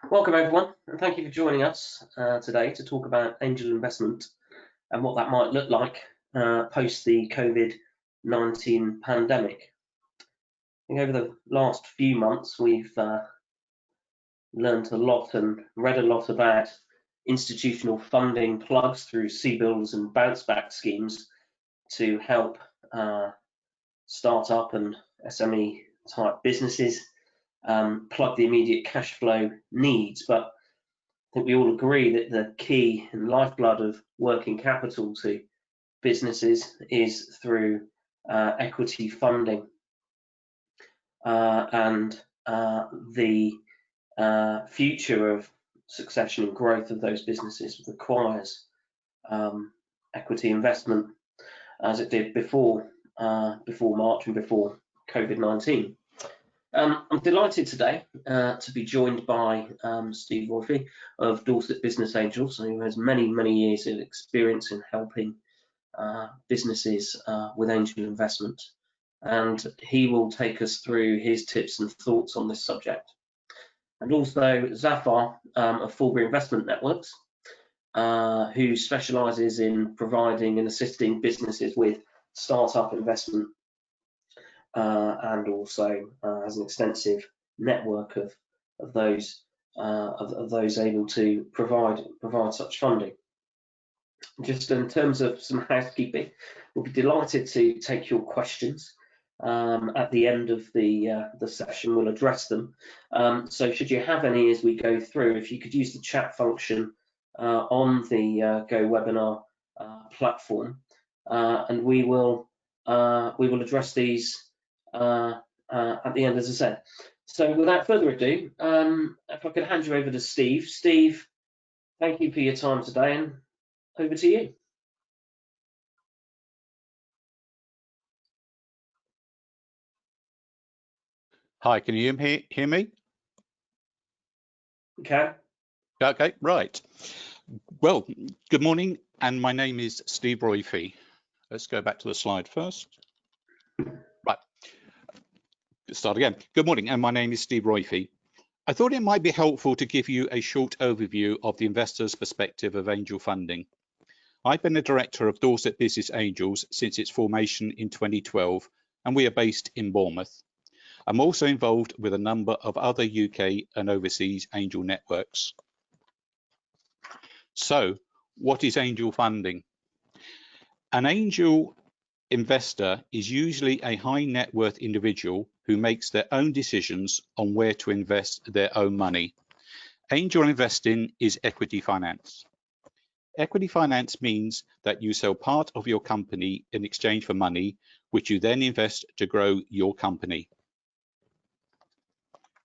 Welcome everyone, and thank you for joining us today to talk about angel investment and what that might look like post the COVID-19 pandemic. I think over the last few months we've learned a lot and read a lot about institutional funding plugs through CBILS and bounce back schemes to help start-up and SME type businesses plug the immediate cash flow needs. But I think we all agree that the key and lifeblood of working capital to businesses is through equity funding, and the future of succession and growth of those businesses requires equity investment, as it did before March and before COVID-19. I'm delighted today to be joined by Steve Royffe of Dorset Business Angels, who has many years of experience in helping businesses with angel investment, and he will take us through his tips and thoughts on this subject. And also Zafar of Forbury Investment Network, who specialises in providing and assisting businesses with start-up investment, and also has an extensive network of those able to provide such funding. Just in terms of some housekeeping, we'll be delighted to take your questions at the end of the session. We'll address them. So should you have any as we go through, if you could use the chat function on the GoWebinar platform, and we will address these at the end, as I said. So without further ado, if I could hand you over to Steve. Steve, thank you for your time today, and over to you. Hi, can you hear me? Okay. Okay, right. Well, good morning, and my name is Steve Royffe. Let's go back to the slide first. Right. Start again. Good morning, and my name is Steve Royffe. I thought it might be helpful to give you a short overview of the investor's perspective of angel funding. I've been a director of Dorset Business Angels since its formation in 2012, and we are based in Bournemouth. I'm also involved with a number of other UK and overseas angel networks. So, what is angel funding? An angel investor is usually a high net worth individual who makes their own decisions on where to invest their own money. Angel investing is equity finance. Equity finance means that you sell part of your company in exchange for money, which you then invest to grow your company.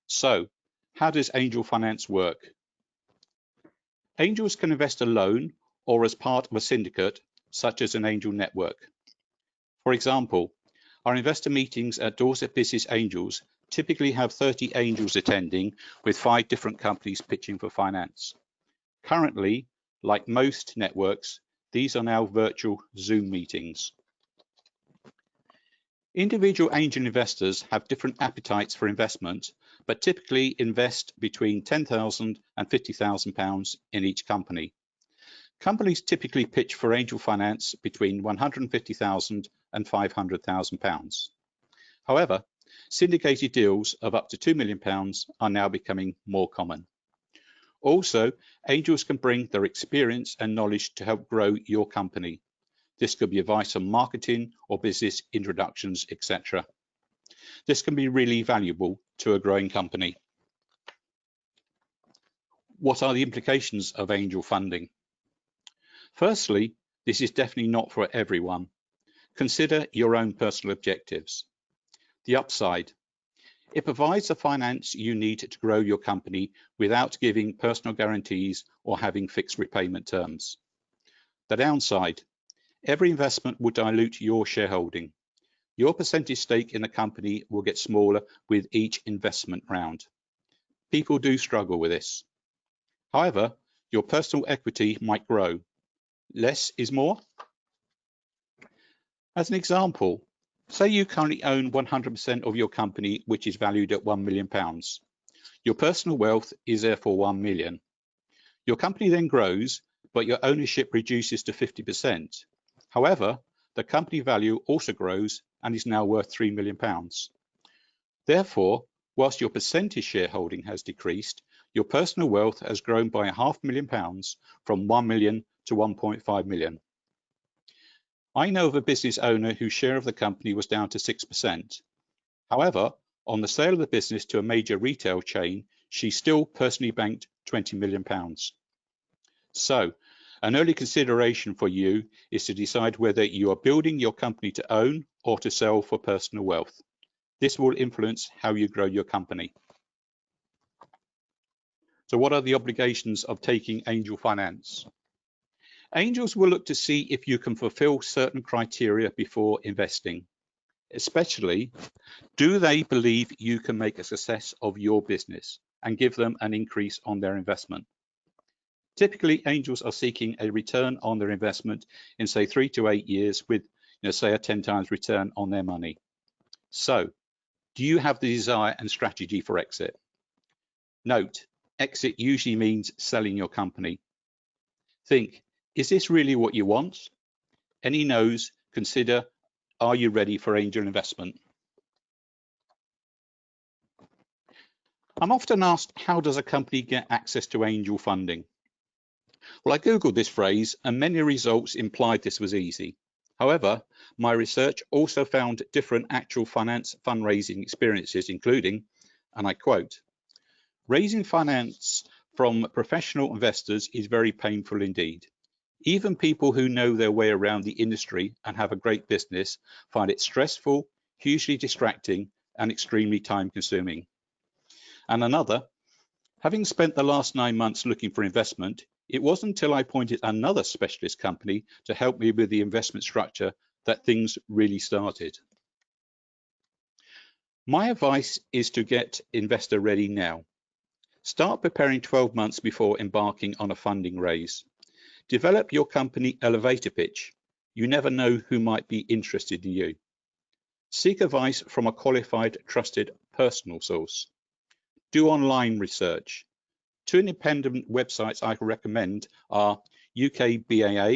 So, how does angel finance work? Angels can invest alone or as part of a syndicate, such as an angel network. For example, our investor meetings at Dorset Business Angels typically have 30 angels attending, with 5 different companies pitching for finance. Currently, like most networks, these are now virtual Zoom meetings. Individual angel investors have different appetites for investment, but typically invest between £10,000 and £50,000 in each company. Companies typically pitch for angel finance between £150,000 and £500,000. However, syndicated deals of up to £2 million are now becoming more common. Also, angels can bring their experience and knowledge to help grow your company. This could be advice on marketing or business introductions, etc. This can be really valuable to a growing company. What are the implications of angel funding? Firstly, this is definitely not for everyone. Consider your own personal objectives. The upside: it provides the finance you need to grow your company without giving personal guarantees or having fixed repayment terms. The downside: every investment will dilute your shareholding. Your percentage stake in the company will get smaller with each investment round. People do struggle with this. However, your personal equity might grow. Less is more. As an example, say you currently own 100% of your company, which is valued at £1 million. Your personal wealth is therefore 1 million. Your company then grows, but your ownership reduces to 50%. However, the company value also grows and is now worth £3 million. Therefore, whilst your percentage shareholding has decreased, your personal wealth has grown by £500,000 from 1 million to 1.5 million. I know of a business owner whose share of the company was down to 6%. However, on the sale of the business to a major retail chain, she still personally banked £20 million. So, an early consideration for you is to decide whether you are building your company to own or to sell for personal wealth. This will influence how you grow your company. So what are the obligations of taking angel finance? Angels will look to see if you can fulfill certain criteria before investing. Especially, do they believe you can make a success of your business and give them an increase on their investment? Typically, angels are seeking a return on their investment in, say, 3 to 8 years with, say, a 10 times return on their money. So, do you have the desire and strategy for exit? Note, exit usually means selling your company. Think, is this really what you want? Any no's, consider, are you ready for angel investment? I'm often asked, how does a company get access to angel funding? Well, I Googled this phrase and many results implied this was easy. However, my research also found different actual finance fundraising experiences, including, and I quote, raising finance from professional investors is very painful indeed. Even people who know their way around the industry and have a great business find it stressful, hugely distracting, and extremely time consuming. And another, having spent the last 9 months looking for investment, it wasn't until I appointed another specialist company to help me with the investment structure that things really started. My advice is to get investor ready now. Start preparing 12 months before embarking on a funding raise. Develop your company elevator pitch. You never know who might be interested in you. Seek advice from a qualified, trusted personal source. Do online research. 2 independent websites I recommend are UK BAA,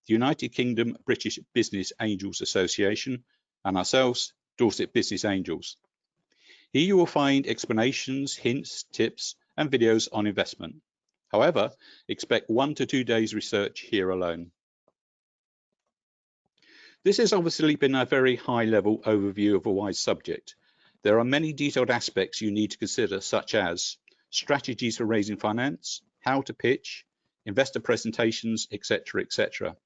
the United Kingdom British Business Angels Association, and ourselves, Dorset Business Angels. Here you will find explanations, hints, tips, and videos on investment. However, expect 1 to 2 days research here alone. This has obviously been a very high-level overview of a wide subject. There are many detailed aspects you need to consider, such as strategies for raising finance, how to pitch, investor presentations, etc., etc.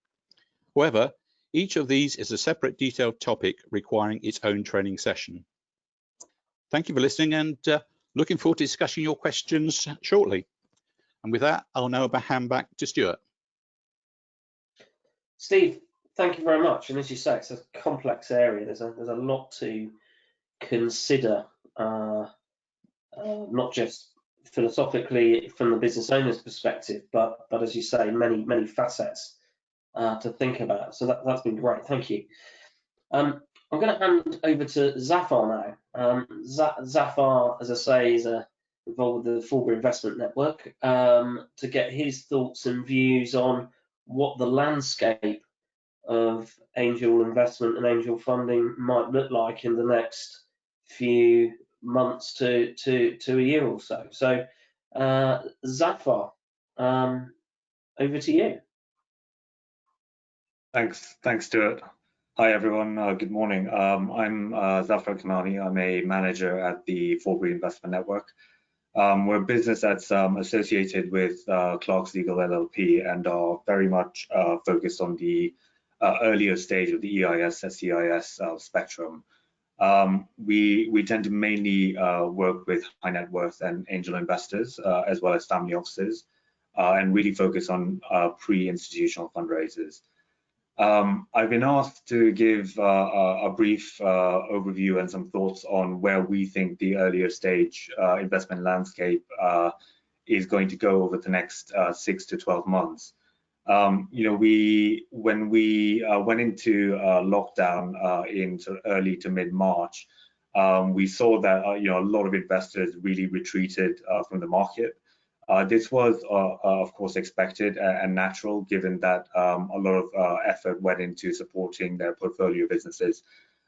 However, each of these is a separate detailed topic requiring its own training session. Thank you for listening and looking forward to discussing your questions shortly. And with that, I'll now hand back to Stuart. Steve, thank you very much. And as you say, it's a complex area. There's a lot to consider, not just philosophically from the business owner's perspective, but as you say, many facets to think about. So that's been great. Thank you. I'm going to hand over to Zafar now. Zafar, as I say, is involved with the Forbury Investment Network to get his thoughts and views on what the landscape of angel investment and angel funding might look like in the next few months to a year or so. So, Zafar, over to you. Thanks, Stuart. Hi everyone. Good morning. I'm Zafar Kanani. I'm a manager at the Forbury Investment Network. We're a business that's associated with Clarkslegal LLP and are very much focused on the earlier stage of the EIS, SEIS spectrum. We tend to mainly work with high net worth and angel investors, as well as family offices, and really focus on pre-institutional fundraisers. I've been asked to give a brief overview and some thoughts on where we think the earlier stage investment landscape is going to go over the next 6 to 12 months. When we went into lockdown in early to mid-March, we saw that a lot of investors really retreated from the market. This was, of course, expected and natural, given that a lot of effort went into supporting their portfolio businesses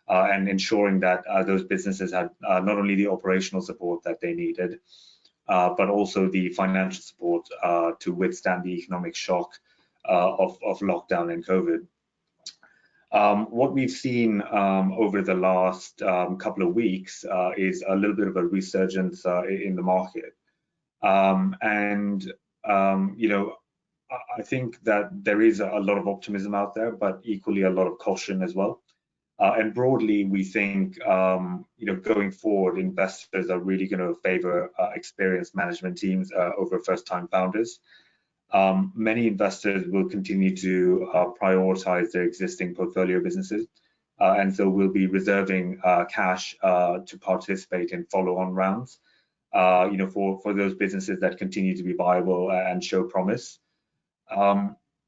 and ensuring that those businesses had not only the operational support that they needed, but also the financial support to withstand the economic shock of lockdown and COVID. What we've seen over the last couple of weeks is a little bit of a resurgence in the market. I think that there is a lot of optimism out there, but equally a lot of caution as well. And broadly, we think, going forward, investors are really going to favor experienced management teams over first-time founders. Many investors will continue to prioritize their existing portfolio businesses, and so will be reserving cash to participate in follow-on rounds, for those businesses that continue to be viable and show promise.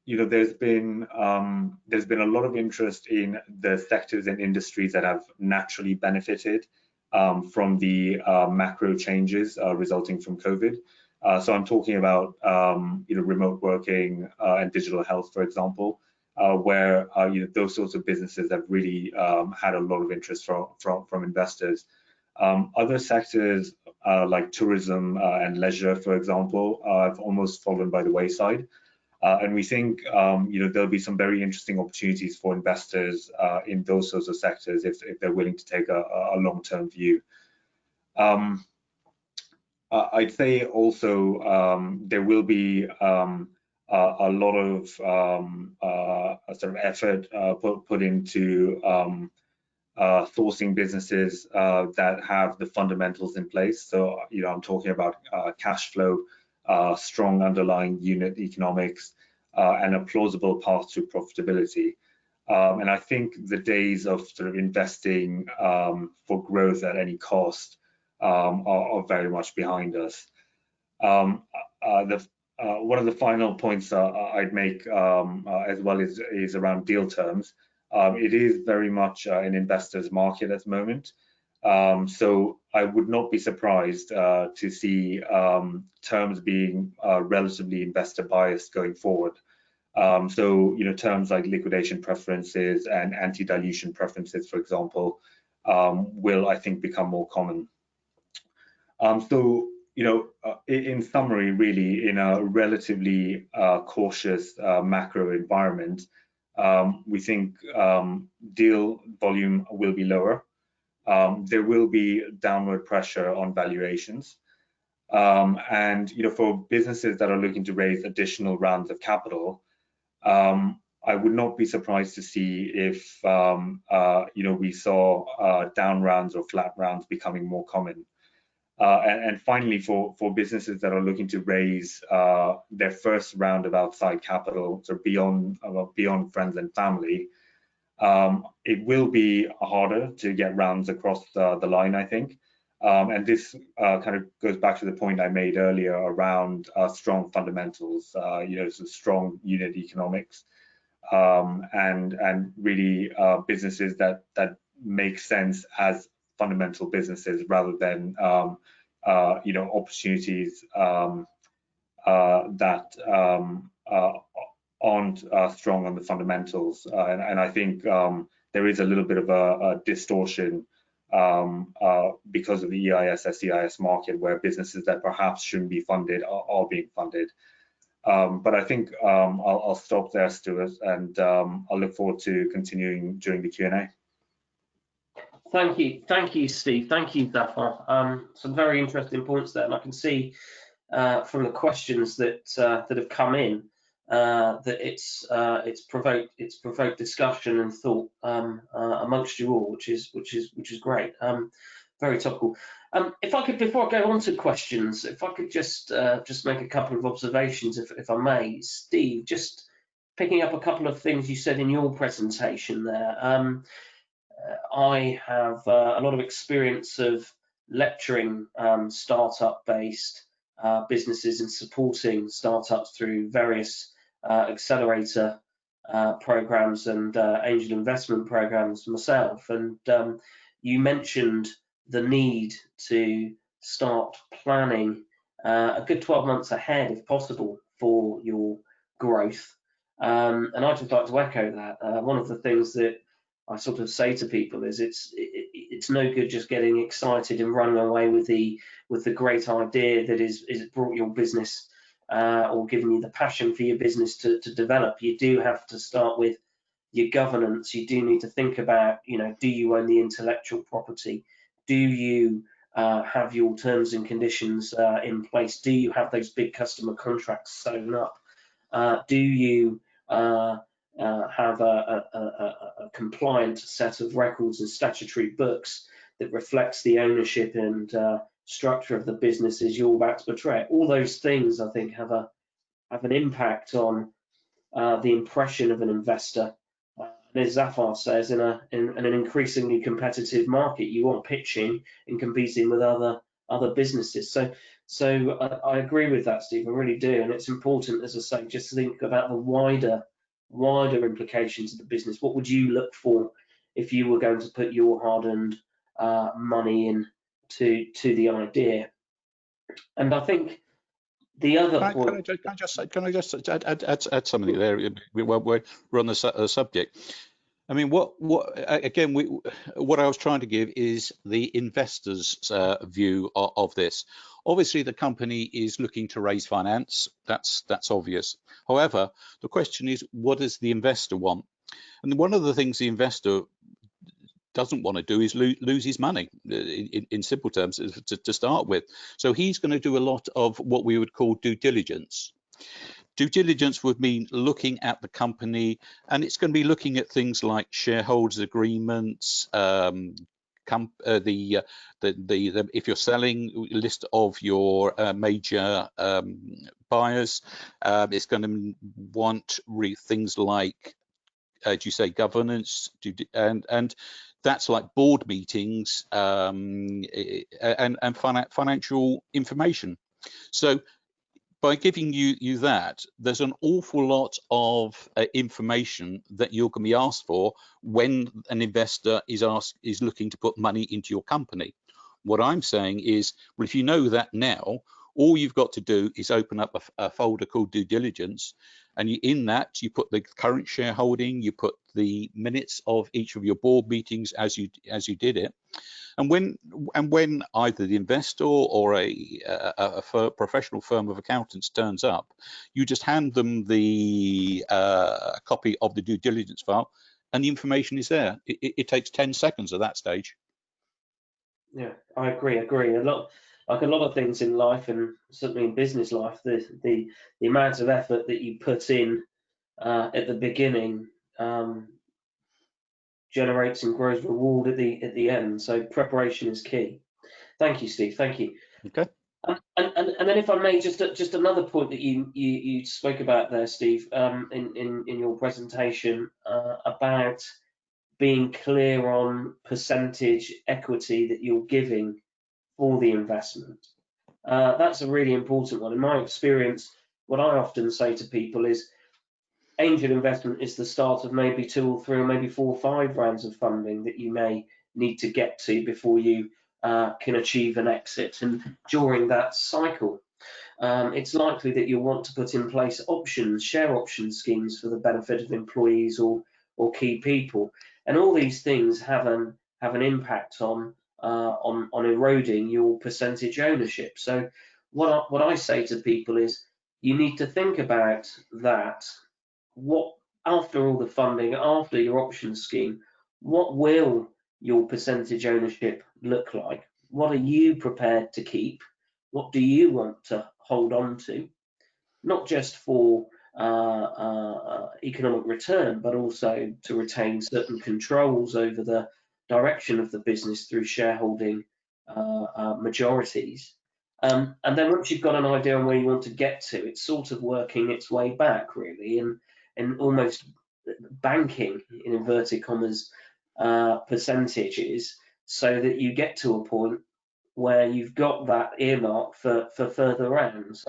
There's been a lot of interest in the sectors and industries that have naturally benefited from the macro changes resulting from COVID. So I'm talking about remote working and digital health, for example, where those sorts of businesses have really had a lot of interest from investors. Other sectors like tourism and leisure, for example, have almost fallen by the wayside. And we think there'll be some very interesting opportunities for investors in those sorts of sectors if they're willing to take a long-term view. I'd say also there will be a lot of sort of effort put into sourcing businesses that have the fundamentals in place. So I'm talking about cash flow, strong underlying unit economics, and a plausible path to profitability. And I think the days of sort of investing for growth at any cost are very much behind us. One of the final points I'd make as well is around deal terms. It is very much an investor's market at the moment. So I would not be surprised to see terms being relatively investor biased going forward. So terms like liquidation preferences and anti-dilution preferences, for example, will, I think, become more common. In summary, really, in a relatively cautious macro environment, we think deal volume will be lower. There will be downward pressure on valuations. And for businesses that are looking to raise additional rounds of capital, I would not be surprised to see if we saw down rounds or flat rounds becoming more common. And finally, for businesses that are looking to raise their first round of outside capital, so beyond friends and family, it will be harder to get rounds across the line, I think. And this kind of goes back to the point I made earlier around strong fundamentals, so strong unit economics, and really businesses that make sense as fundamental businesses rather than opportunities that aren't strong on the fundamentals. And I think there is a little bit of a distortion because of the EIS, SEIS market, where businesses that perhaps shouldn't be funded are being funded. But I think I'll stop there, Stuart, and I'll look forward to continuing during the Q&A. Thank you, Steve. Thank you, Zafar. Some very interesting points there, and I can see from the questions that have come in that it's provoked discussion and thought amongst you all, which is great. Very topical. If I could, before I go on to questions, if I could just make a couple of observations, if I may, Steve, just picking up a couple of things you said in your presentation there. I have a lot of experience of lecturing startup-based businesses and supporting startups through various accelerator programs and angel investment programs myself. And you mentioned the need to start planning a good 12 months ahead, if possible, for your growth. And I'd just like to echo that. One of the things that I sort of say to people is it's no good just getting excited and running away with the great idea that is brought your business or given you the passion for your business to develop. You do have to start with your governance. You do need to think about, do you own the intellectual property? Do you have your terms and conditions in place? Do you have those big customer contracts sewn up? Do you have a compliant set of records and statutory books that reflects the ownership and structure of the businesses you're about to portray? All those things, I think, have an impact on the impression of an investor. And as Zafar says, in an increasingly competitive market, you are pitching and competing with other businesses. So I agree with that, Steve. I really do, and it's important, as I say, just to think about the wider implications of the business. What would you look for if you were going to put your hard-earned money into the idea? And I think the other point. Can I just add something there? We're on the subject. I mean, what I was trying to give is the investor's view of this. Obviously, the company is looking to raise finance. That's obvious. However, the question is, what does the investor want? And one of the things the investor doesn't want to do is lose his money, in simple terms, to start with. So he's going to do a lot of what we would call due diligence. Due diligence would mean looking at the company, and it's going to be looking at things like shareholders agreements, if you're selling, list of your major buyers. It's going to want things like, do you say governance, and that's like board meetings and financial information. So by giving you that, there's an awful lot of information that you're going to be asked for when an investor is looking to put money into your company. What I'm saying is, well, if you know that now, all you've got to do is open up a folder called due diligence, and in that you put the current shareholding, you put the minutes of each of your board meetings as you did it. And when either the investor or a professional firm of accountants turns up, you just hand them the copy of the due diligence file, and the information is there. It takes 10 seconds at that stage. Yeah, I agree. A lot of things in life, and certainly in business life, the amount of effort that you put in at the beginning generates and grows reward at the end. So preparation is key. Thank you, Steve. Thank you. Okay. And then, if I may, just another point that you spoke about there, Steve, in your presentation about being clear on percentage equity that you're giving for the investment. That's a really important one. In my experience, what I often say to people is angel investment is the start of maybe 2 or 3 or maybe 4 or 5 rounds of funding that you may need to get to before you can achieve an exit. And during that cycle, it's likely that you'll want to put in place options, share option schemes for the benefit of employees or key people. And all these things have an impact on eroding your percentage ownership. So what I say to people is, you need to think about that. What, after all the funding, after your option scheme, what will your percentage ownership look like? What are you prepared to keep? What do you want to hold on to? Not just for economic return, but also to retain certain controls over the direction of the business through shareholding majorities. And then once you've got an idea on where you want to get to, it's sort of working its way back, really, and almost banking, in inverted commas, percentages, so that you get to a point where you've got that earmark for further rounds.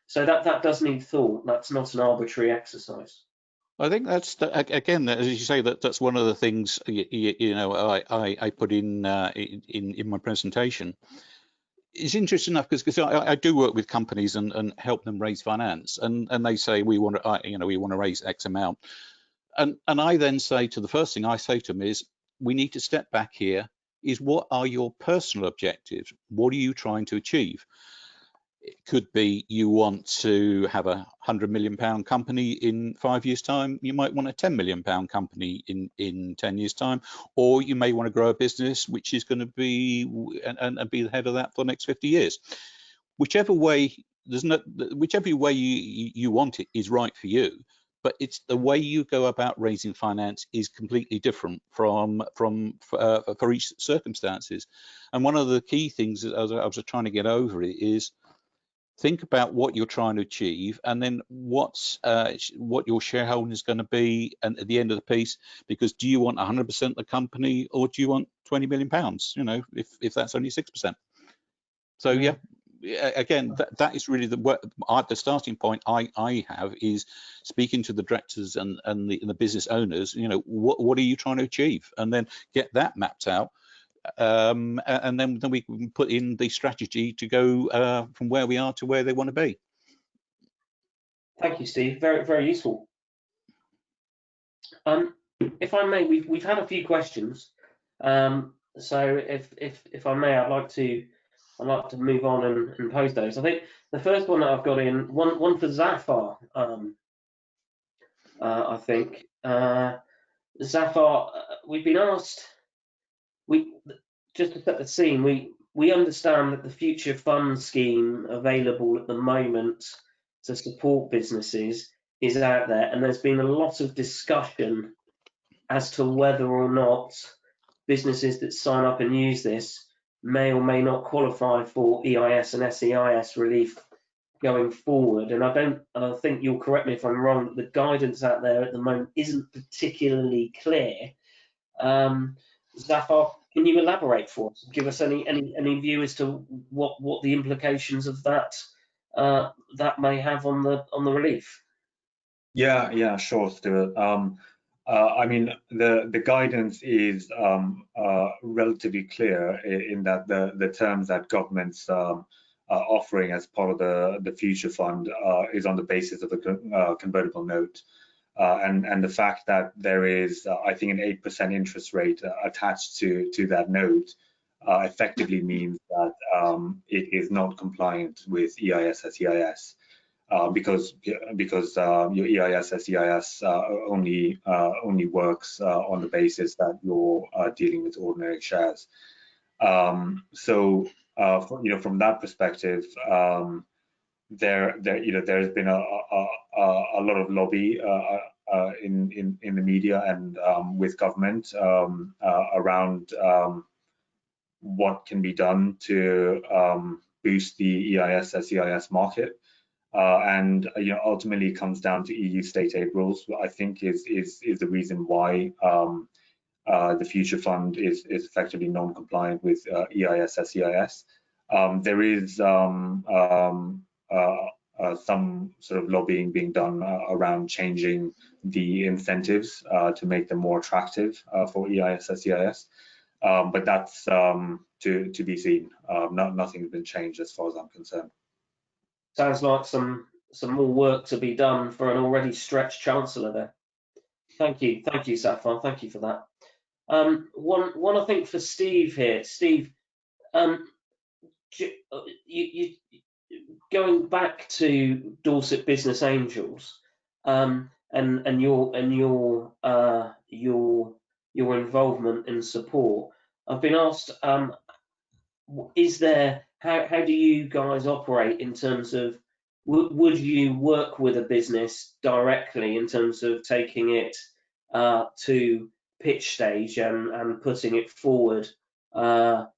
So that does need thought. That's not an arbitrary exercise. I think that's again, as you say, that's one of the things I put in my presentation. It's interesting enough because I do work with companies and help them raise finance, and they say we want to raise X amount, and I then say to the first thing I say to them is we need to step back here. Is what are your personal objectives? What are you trying to achieve? It could be you want to have a £100 million company in 5 years' time. You might want a £10 million company in 10 years' time, or you may want to grow a business which is going to be and be the head of that for the next 50 years. Whichever way you want it is right for you, but it's the way you go about raising finance is completely different for each circumstances. And one of the key things that I was trying to get over it is, think about what you're trying to achieve, and then what your shareholding is going to be, and at the end of the piece, because do you want 100% of the company, or do you want £20 million? If that's only 6%. So yeah, again, that is really the starting point I have is speaking to the directors and the business owners. What are you trying to achieve, and then get that mapped out. And then we can put in the strategy to go from where we are to where they want to be. Thank you, Steve. Very, very useful. If I may, we've had a few questions. So if I may, I'd like to move on and pose those. I think the first one that I've got in, one for Zafar. I think Zafar, we've been asked. Just to set the scene, we understand that the future fund scheme available at the moment to support businesses is out there, and there's been a lot of discussion as to whether or not businesses that sign up and use this may or may not qualify for EIS and SEIS relief going forward. And I think you'll correct me if I'm wrong, that the guidance out there at the moment isn't particularly clear. Zafar, can you elaborate for us? Give us any view as to what the implications of that may have on the relief? Yeah, sure, Stuart. I mean, the guidance is relatively clear in that the terms that government's offering as part of the future fund is on the basis of a convertible note. And the fact that there is, I think, an 8% interest rate attached to that note effectively means that it is not compliant with EIS SEIS because your EIS SEIS only works on the basis that you're dealing with ordinary shares. So from that perspective, there's been a lot of lobby in the media and with government around what can be done to boost the EIS SEIS market, and ultimately it comes down to EU state aid rules. I think is the reason why the future fund is effectively non-compliant with EIS SEIS. There is some sort of lobbying being done around changing the incentives to make them more attractive for EIS SEIS, but that's to be seen. Nothing's been changed as far as I'm concerned. Sounds like some more work to be done for an already stretched chancellor there. Thank you, Zafar. Thank you for that. One I think for Steve here. Steve, you going back to Dorset Business Angels, and your involvement and support. I've been asked, how do you guys operate in terms of, would you work with a business directly in terms of taking it to pitch stage and putting it forward to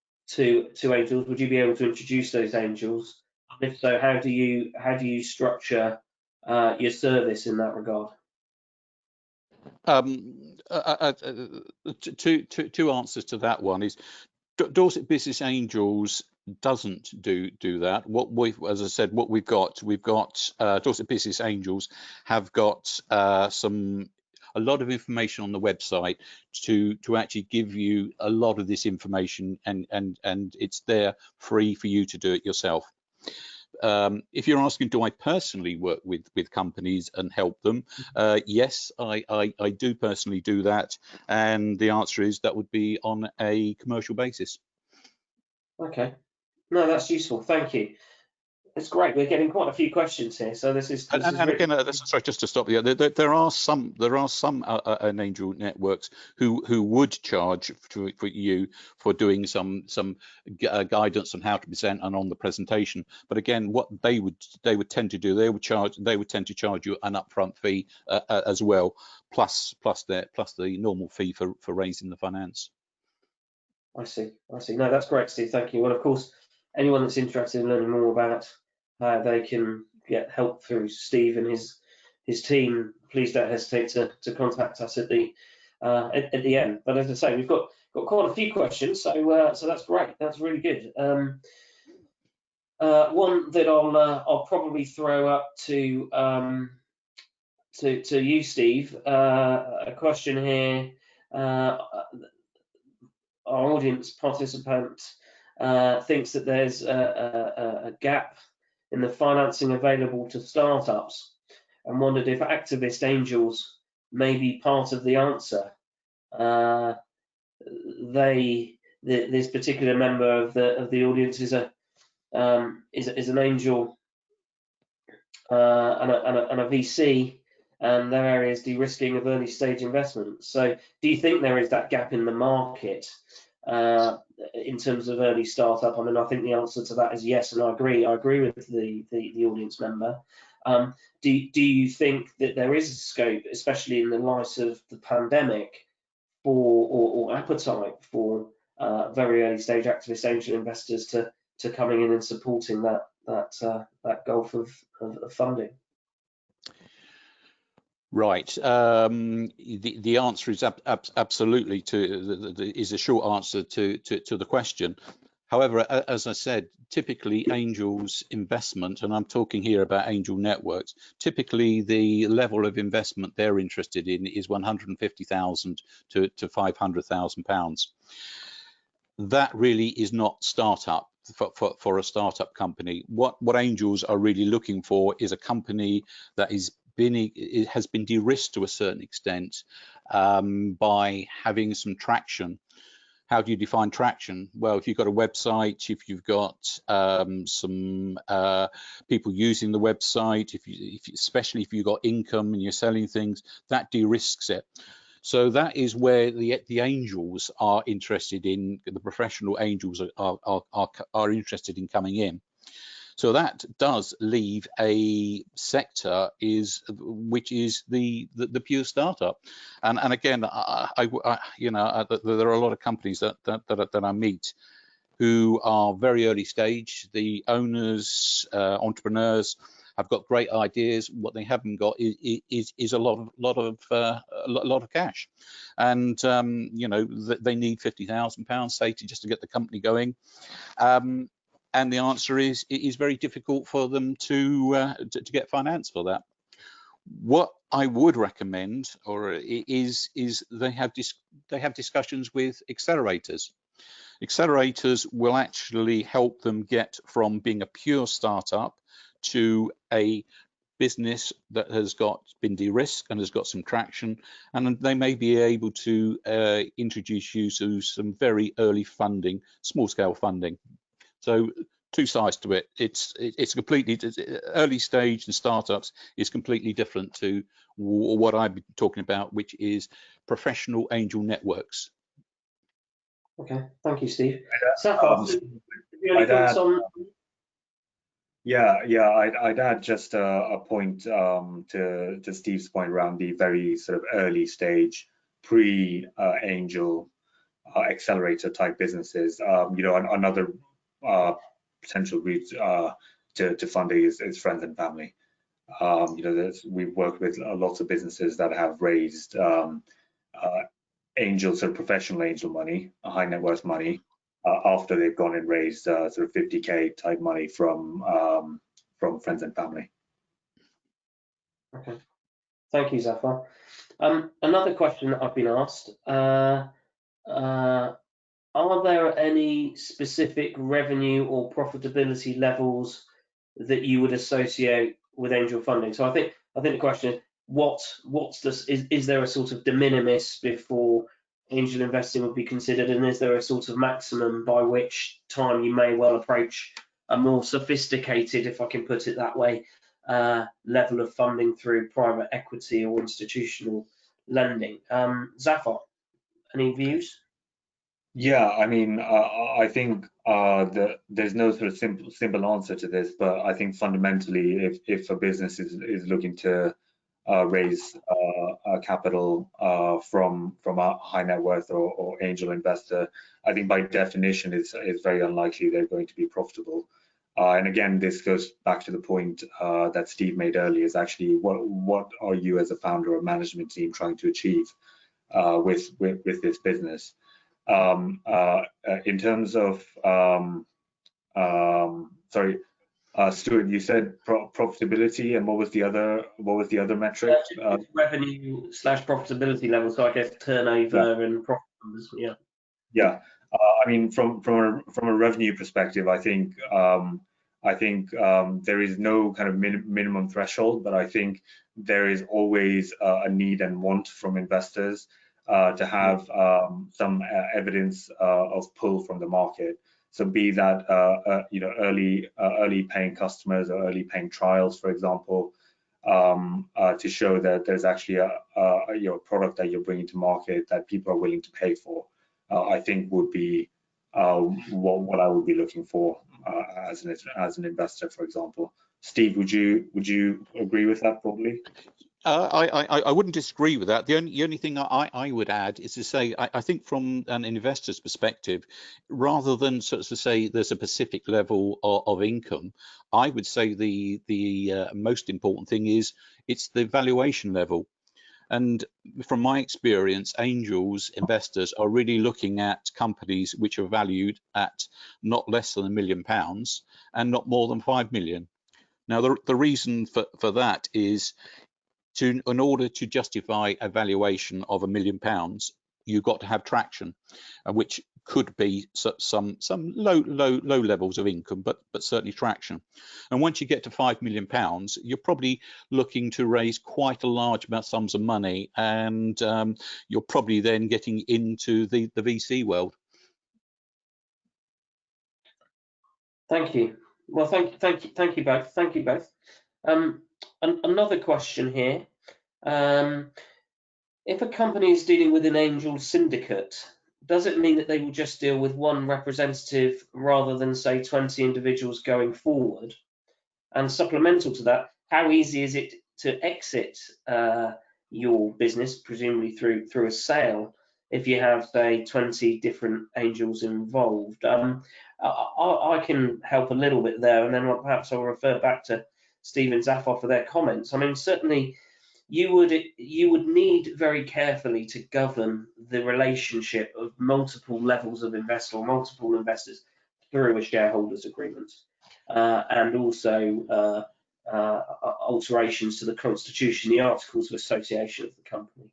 angels? Would you be able to introduce those angels? And if so, how do you structure your service in that regard? Two answers to that one is Dorset Business Angels doesn't do that. What we've, as I said, what we've got Dorset Business Angels have got a lot of information on the website to actually give you a lot of this information, and it's there free for you to do it yourself. If you're asking, do I personally work with companies and help them? Yes, I do personally do that, and the answer is that would be on a commercial basis. Okay, no, that's useful. Thank you. It's great. We're getting quite a few questions here, so this is again, sorry, just to stop you. There are some angel networks who would charge for you for doing some guidance on how to present and on the presentation. But again, what they would tend to do, they would tend to charge you an upfront fee as well, plus the normal fee for raising the finance. I see. No, that's great, Steve. Thank you. Well, of course, anyone that's interested in learning more about how they can get help through Steve and his team, please don't hesitate to contact us at the end. But as I say, we've got quite a few questions, so that's great. That's really good. One that I'll probably throw up to you, Steve. A question here. Our audience participant thinks that there's a gap in the financing available to startups, and wondered if activist angels may be part of the answer. This particular member of the audience is an angel and a VC, and their area is de-risking of early stage investments. So do you think there is that gap in the market in terms of early startup? I mean, I think the answer to that is yes, and I agree with the audience member. Do you think that there is a scope, especially in the light of the pandemic, or appetite for very early stage activist angel investors to coming in and supporting that gulf of funding? Right. The answer is absolutely is a short answer to the question. However, as I said, typically angels investment, and I'm talking here about angel networks, typically the level of investment they're interested in is £150,000 to £500,000. That really is not startup for a startup company. What angels are really looking for is a company that has been de-risked to a certain extent by having some traction. How do you define traction? Well, if you've got a website, if you've got some people using the website, especially if you've got income and you're selling things, that de-risks it. So that is where the angels are interested in. The professional angels are interested in coming in. So that does leave a sector which is the pure startup, and again, there are a lot of companies that I meet who are very early stage. The owners, entrepreneurs, have got great ideas. What they haven't got is a lot of cash, and they need £50,000, say, just to get the company going. And the answer is, it is very difficult for them to get finance for that. What I would recommend, is they have discussions with accelerators. Accelerators will actually help them get from being a pure startup to a business that has been de-risked and has got some traction, and they may be able to introduce you to some very early funding, small scale funding. So two sides to it. It's completely early stage, and startups is completely different to what I've been talking about, which is professional angel networks. Okay, thank you, Steve. Zafar, any thoughts on? Yeah, I'd add just a point to Steve's point around the very sort of early stage pre-angel accelerator type businesses. Another potential route to funding is friends and family. We've worked with lots of businesses that have raised angel, sort of professional angel money, high net worth money, after they've gone and raised sort of 50K type money from friends and family. Okay, thank you, Zafar. Another question that I've been asked, are there any specific revenue or profitability levels that you would associate with angel funding? So I think the question is, is there a sort of de minimis before angel investing would be considered, and is there a sort of maximum by which time you may well approach a more sophisticated, if I can put it that way, level of funding through private equity or institutional lending? Zafar, any views? Yeah, I mean, I think there's no sort of simple answer to this, but I think fundamentally, if a business is looking to raise capital from a high net worth or angel investor, I think by definition it's very unlikely they're going to be profitable. And again, this goes back to the point that Steve made earlier: is actually what are you as a founder or management team trying to achieve with this business? In terms of, sorry, Stuart, you said profitability, and what was the other metric? Revenue / profitability level. So I guess turnover and profit numbers. Yeah. Yeah. I mean, from a revenue perspective, I think there is no kind of minimum threshold, but I think there is always a need and want from investors to have some evidence of pull from the market. So be that early paying customers or early paying trials, for example, to show that there's actually a product that you're bringing to market that people are willing to pay for. I think would be what I would be looking for as an investor, for example. Steve, would you agree with that? Probably. I wouldn't disagree with that. The only thing I would add is to say I think from an investor's perspective, rather than sort of to say there's a specific level of income, I would say the most important thing is it's the valuation level. And from my experience, angels investors are really looking at companies which are valued at not less than £1 million and not more than 5 million. Now, the reason for that is in order to justify a valuation of £1 million, you've got to have traction, which could be some low levels of income, but certainly traction. And once you get to £5 million, you're probably looking to raise quite a large amount sums of money, and you're probably then getting into the VC world. Thank you. Well, thank you both. Thank you both. Another question here. If a company is dealing with an angel syndicate, does it mean that they will just deal with one representative rather than, say, 20 individuals going forward? And supplemental to that, how easy is it to exit your business, presumably through a sale, if you have, say, 20 different angels involved? I can help a little bit there, and then perhaps I'll refer back to Steve and Zafar for their comments. I mean, certainly you would need very carefully to govern the relationship of multiple levels of investor or multiple investors through a shareholders agreement, and also alterations to the constitution, the articles of association of the company.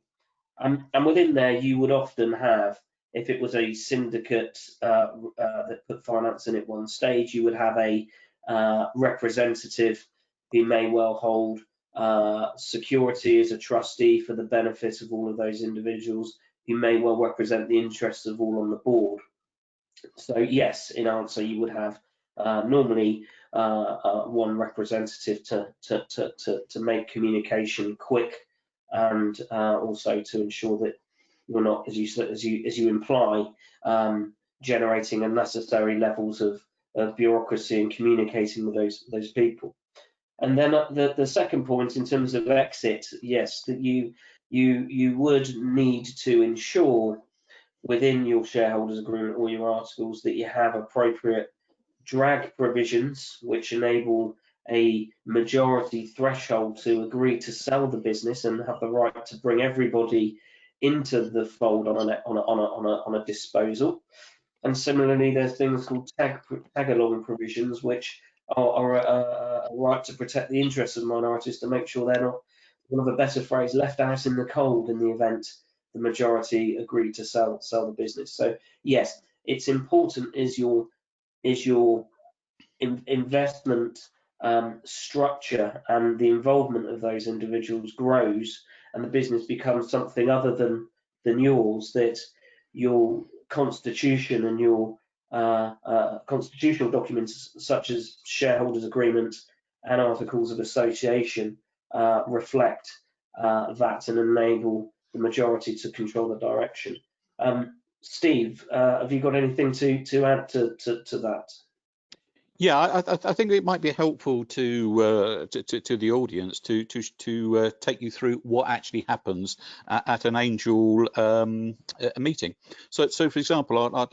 And within there, you would often have, if it was a syndicate that put finance in at one stage, you would have a representative who may well hold security as a trustee for the benefit of all of those individuals, who may well represent the interests of all on the board. So yes, in answer, you would have normally one representative to make communication quick, and also to ensure that you're not, as you imply, generating unnecessary levels of bureaucracy and communicating with those people. And then the second point, in terms of exit, yes, that you would need to ensure within your shareholders agreement or your articles that you have appropriate drag provisions which enable a majority threshold to agree to sell the business and have the right to bring everybody into the fold on a disposal. And similarly, there's things called tag-along provisions, which are a right to protect the interests of minorities, to make sure they're not, one of a better phrase, left out in the cold in the event the majority agree to sell the business. So yes, it's important is your investment structure and the involvement of those individuals grows, and the business becomes something other than yours, that your constitution and your constitutional documents such as shareholders agreements and articles of association reflect that and enable the majority to control the direction. Steve, have you got anything to add to that? Yeah, I think it might be helpful to the audience to take you through what actually happens at an angel meeting. So for example,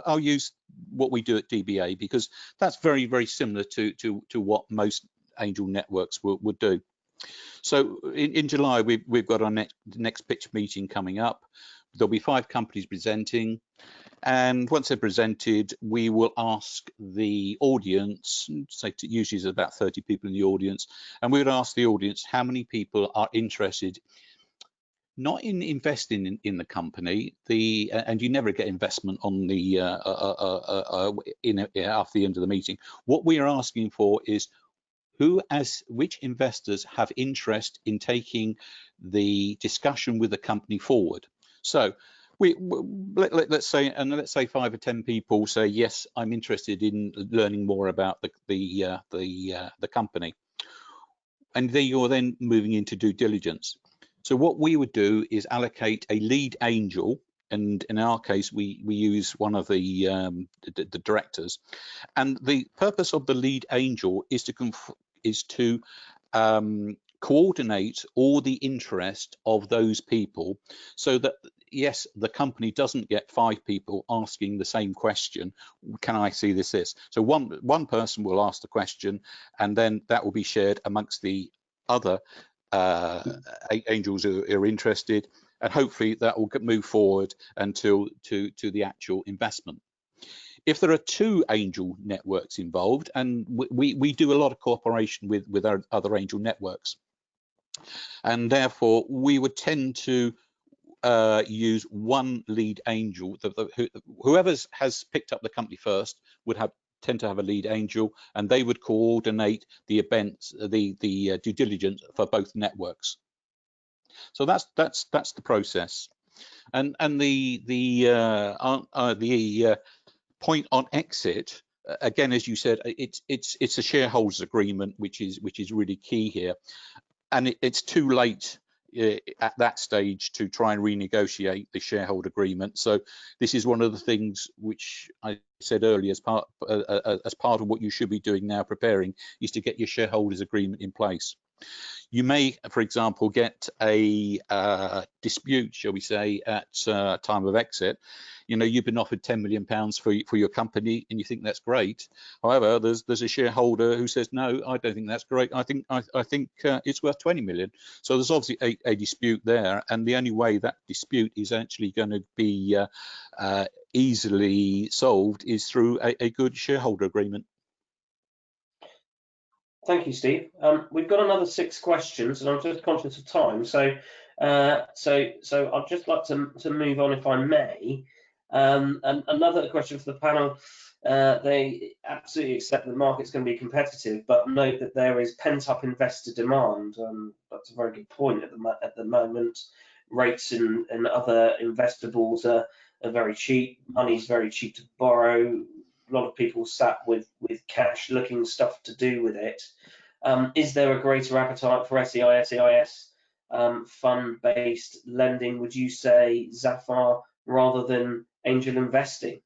I'll use what we do at DBA, because that's very similar to what most angel networks would do. So in July, we've got our next pitch meeting coming up. There'll be 5 companies presenting. And once they're presented, we will ask the audience, say usually there's about 30 people in the audience, and we would ask the audience how many people are interested, not in investing in the company, and you never get investment on the after the end of the meeting. What we are asking for is which investors have interest in taking the discussion with the company forward. So let's say 5 or 10 people say, yes, I'm interested in learning more about the company, and then you're then moving into due diligence. So what we would do is allocate a lead angel, and in our case we use one of the directors, and the purpose of the lead angel is to coordinate all the interest of those people, so that yes, the company doesn't get 5 people asking the same question, can I see this? So one person will ask the question, and then that will be shared amongst the other angels who are interested, and hopefully that will move forward until to the actual investment. If there are 2 angel networks involved, and we do a lot of cooperation with our other angel networks, and therefore we would tend to use one lead angel. Whoever has picked up the company first would tend to have a lead angel, and they would coordinate the events, the due diligence for both networks. So that's the process. And the point on exit, again, as you said, it's a shareholders agreement, which is really key here, and it's too late at that stage to try and renegotiate the shareholder agreement. So this is one of the things which I said earlier, as part of what you should be doing now, preparing, is to get your shareholders agreement in place. You may, for example, get a dispute, shall we say, at time of exit. You know, you've been offered £10 million for your company, and you think that's great. However, there's a shareholder who says, no, I don't think that's great. I think it's worth 20 million. So there's obviously a dispute there, and the only way that dispute is actually going to be easily solved is through a good shareholder agreement. Thank you, Steve. We've got another 6 questions, and I'm just conscious of time, so I'd just like to move on, if I may. And another question for the panel. They absolutely accept that the market's going to be competitive, but note that there is pent-up investor demand. That's a very good point. At the moment, rates in other investables are very cheap. Money's very cheap to borrow. A lot of people sat with cash looking stuff to do with it. Is there a greater appetite for SEIS fund-based lending, would you say, Zafar, rather than angel investing?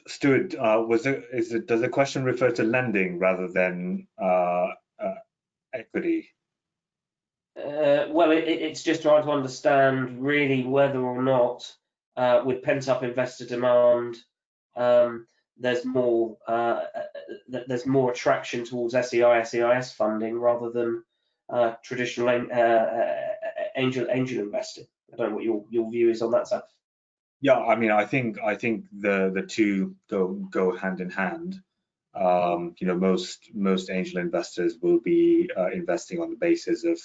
Stuart, does the question refer to lending rather than equity? Well, it's just trying to understand really whether or not, with pent-up investor demand, there's more attraction towards SEIS funding rather than traditional angel investing. I don't know what your view is on that, Zaf. Yeah, I mean, I think the two go hand in hand. Most angel investors will be investing on the basis of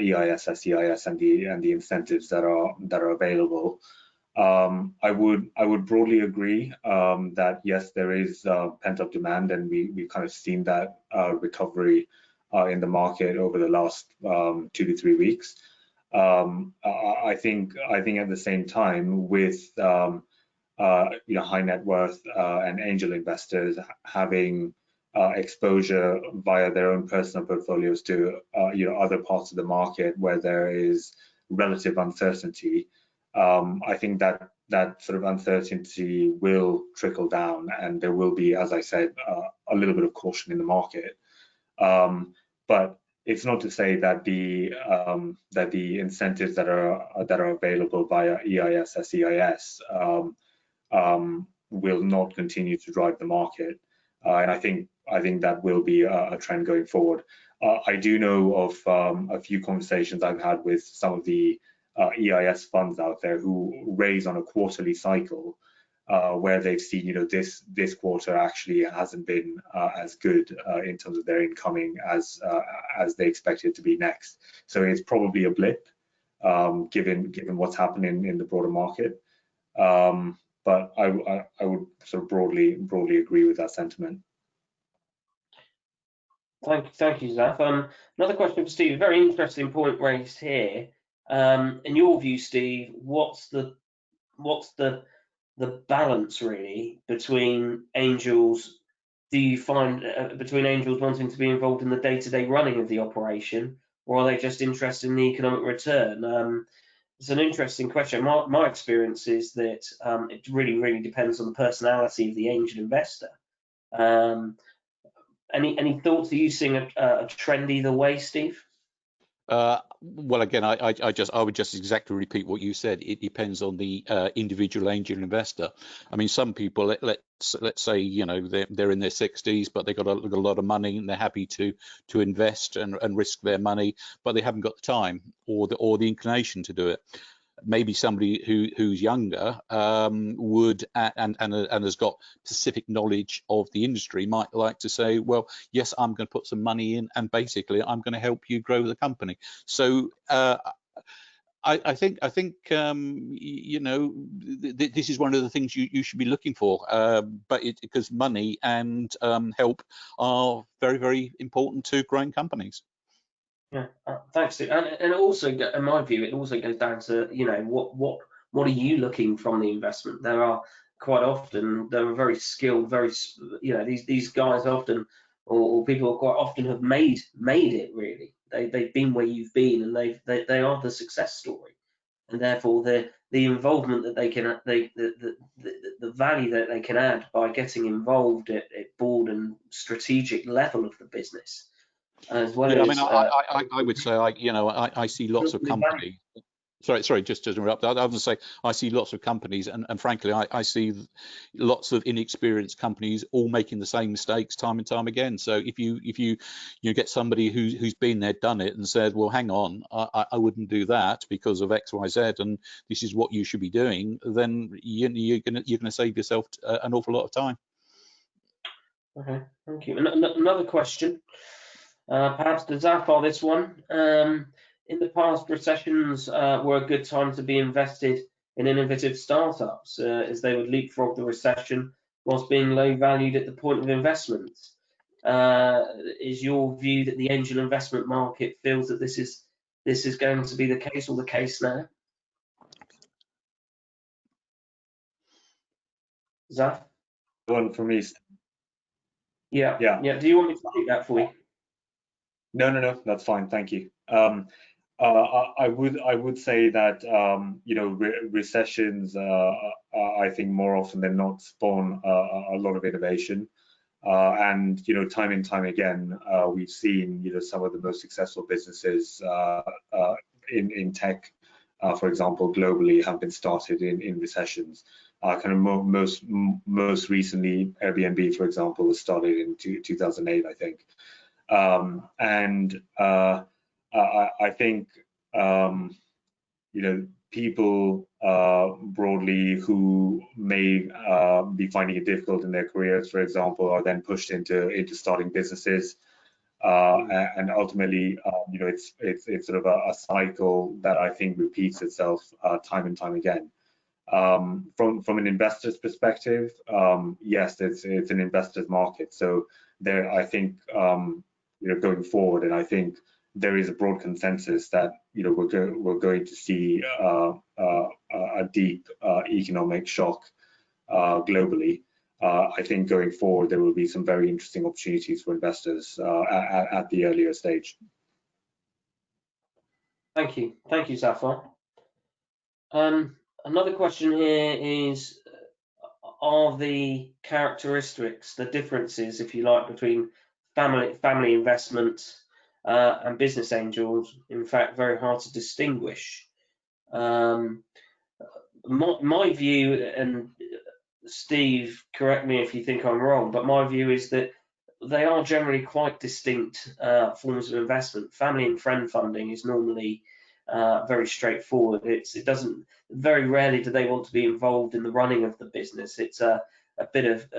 EIS, SEIS, and the incentives that are available. I would broadly agree that yes, there is pent-up demand, and we kind of seen that recovery in the market over the last 2 to 3 weeks. I think at the same time, with high net worth and angel investors having exposure via their own personal portfolios to other parts of the market where there is relative uncertainty, I think that sort of uncertainty will trickle down, and there will be, as I said, a little bit of caution in the market. But it's not to say that the incentives that are available via EIS, SEIS will not continue to drive the market, and I think that will be a trend going forward. I do know of a few conversations I've had with some of the EIS funds out there who raise on a quarterly cycle, where they've seen, this quarter actually hasn't been as good in terms of their incoming as they expected to be next. So it's probably a blip, given what's happening in the broader market. But I would sort of broadly agree with that sentiment. Thank you, Zaf. Another question for Steve. A very interesting point raised here. In your view, Steve, what's the balance really between angels? Do you find between angels wanting to be involved in the day-to-day running of the operation, or are they just interested in the economic return? It's an interesting question. My experience is that it really depends on the personality of the angel investor. Any thoughts? Are you seeing a trend either way, Steve? Well, again, I would just exactly repeat what you said. It depends on the individual angel investor. I mean, some people, let's say, they're in their 60s, but they've got a lot of money and they're happy to invest and risk their money, but they haven't got the time or the inclination to do it. Maybe somebody who's younger would and has got specific knowledge of the industry might like to say, well, yes, I'm going to put some money in, and basically I'm going to help you grow the company. So I think this is one of the things you should be looking for, but because money and help are very important to growing companies. Yeah, thanks, Steve. And also, in my view, it also goes down to what are you looking from the investment? There are very skilled, these guys often, or people quite often have made it really. They've been where you've been, and they are the success story, and therefore the involvement that they can the value that they can add by getting involved at board and strategic level of the business. As well yeah, as, I would say I see lots of companies. Sorry, just to interrupt. I was going to say I see lots of companies, and frankly, I see lots of inexperienced companies all making the same mistakes time and time again. So if you get somebody who's been there, done it, and said, well, hang on, I wouldn't do that because of X, Y, Z, and this is what you should be doing, then you're gonna save yourself an awful lot of time. Okay, thank you. Another question. Perhaps to Zafar, this one. In the past, recessions were a good time to be invested in innovative startups, as they would leapfrog the recession whilst being low valued at the point of investment. Is your view that the angel investment market feels that this is going to be the case, or the case now? Zaf? One for me. Yeah. Do you want me to take that for you? No, that's fine. Thank you. I would say that recessions, I think more often than not spawn a lot of innovation, and time and time again we've seen some of the most successful businesses in tech, for example, globally, have been started in recessions. Kind of most recently, Airbnb, for example, was started in 2008, I think. And I think people broadly who may be finding it difficult in their careers, for example, are then pushed into starting businesses. And ultimately, you know, it's sort of a cycle that I think repeats itself time and time again. From an investor's perspective, yes, it's an investor's market. So there, I think, you know, going forward, and I think there is a broad consensus that, you know, we're going to see a deep economic shock globally. I think going forward, there will be some very interesting opportunities for investors at the earlier stage. Thank you, Zafar. Another question here is, are the characteristics, the differences, if you like, between family investments and business angels, in fact, very hard to distinguish? My view, and Steve, correct me if you think I'm wrong, but my view is that they are generally quite distinct forms of investment. Family and friend funding is normally very straightforward. It doesn't, very rarely do they want to be involved in the running of the business. It's a bit of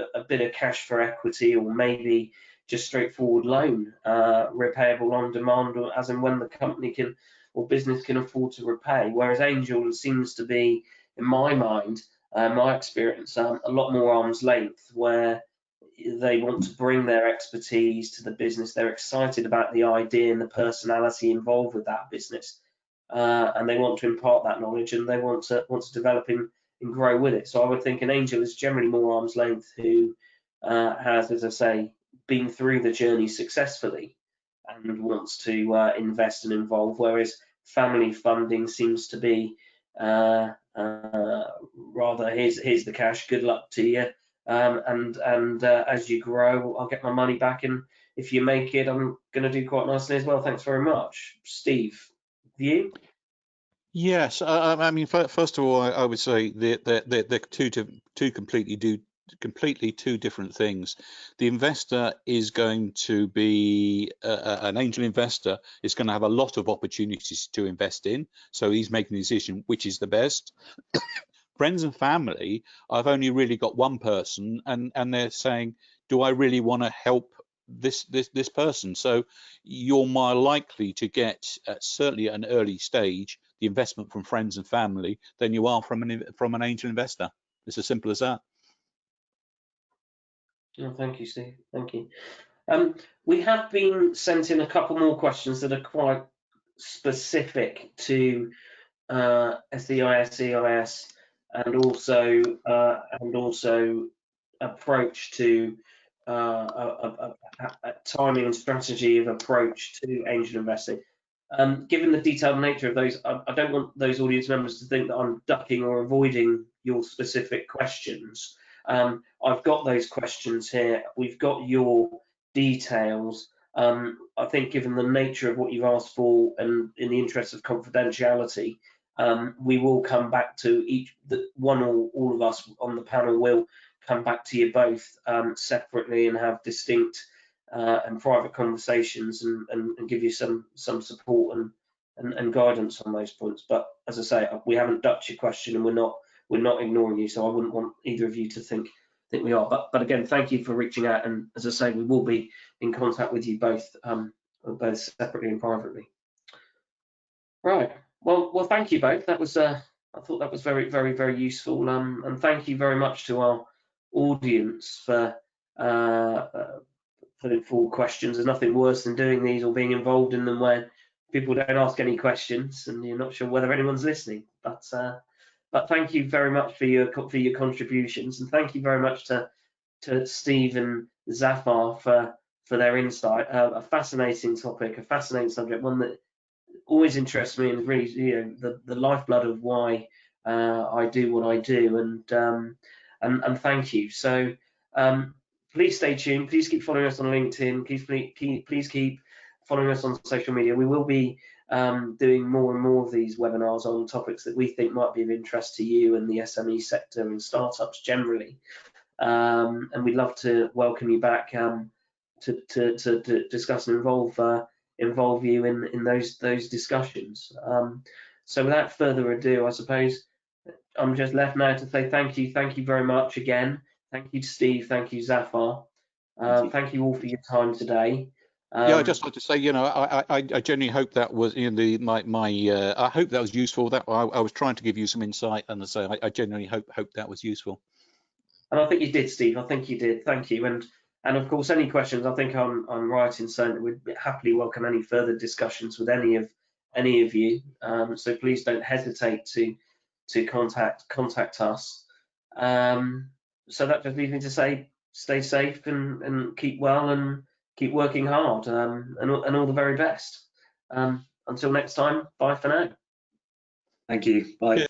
cash for equity, or maybe just straightforward loan, repayable on demand, or as and when the company can or business can afford to repay. Whereas angel seems to be, in my mind, my experience, a lot more arm's length, where they want to bring their expertise to the business. They're excited about the idea and the personality involved with that business, and they want to impart that knowledge, and they want to develop and grow with it. So I would think an angel is generally more arm's length, who has, as I say, been through the journey successfully and wants to invest and involve, whereas family funding seems to be rather, here's the cash, good luck to you, and as you grow, I'll get my money back, and if you make it, I'm going to do quite nicely as well. Thanks very much. Steve, view? Yes, I mean, first of all, I would say they're two completely two different things. The investor is going to be an angel investor is going to have a lot of opportunities to invest in, so he's making the decision which is the best. Friends and family, I've only really got one person, and they're saying, do I really want to help this person? So you're more likely to get, certainly at an early stage, the investment from friends and family than you are from an angel investor. It's as simple as that. Oh, thank you, Steve. Thank you. We have been sent in a couple more questions that are quite specific to SEIS, CIS, and also approach to a timing and strategy of approach to angel investing. Given the detailed nature of those, I don't want those audience members to think that I'm ducking or avoiding your specific questions. I've got those questions here. We've got your details. I think given the nature of what you've asked for, and in the interest of confidentiality, we will come back to one or all of us on the panel will come back to you both separately and have distinct and private conversations and give you some support and guidance on those points. But as I say, we haven't ducked your question, and we're not ignoring you, so I wouldn't want either of you to think we are. But again, thank you for reaching out, and as I say, we will be in contact with you both separately and privately. Right. Well, thank you both. That was I thought that was very, very, very useful. And thank you very much to our audience for putting forward questions. There's nothing worse than doing these or being involved in them where people don't ask any questions and you're not sure whether anyone's listening. But thank you very much for your contributions, and thank you very much to Steve and Zafar for their insight. A fascinating topic, a fascinating subject, one that always interests me and really, the lifeblood of why I do what I do. And thank you. So please stay tuned. Please keep following us on LinkedIn. Please keep following us on social media. We will be doing more and more of these webinars on topics that we think might be of interest to you and the SME sector and startups generally. And we'd love to welcome you back to discuss and involve you in those discussions. So without further ado, I suppose I'm just left now to say thank you very much again. Thank you to Steve, thank you Zafar. Thank you all for your time today. Yeah, I just want to say, you know, I genuinely hope that was I hope that was useful. That I was trying to give you some insight, and so I genuinely hope that was useful. And I think you did, Steve. I think you did. Thank you. And of course, any questions, I think I'm right in saying that we'd happily welcome any further discussions with any of you. So please don't hesitate to contact us. So that just leaves me to say, stay safe and keep well and keep working hard, and all the very best. Until next time, bye for now. Thank you. Bye.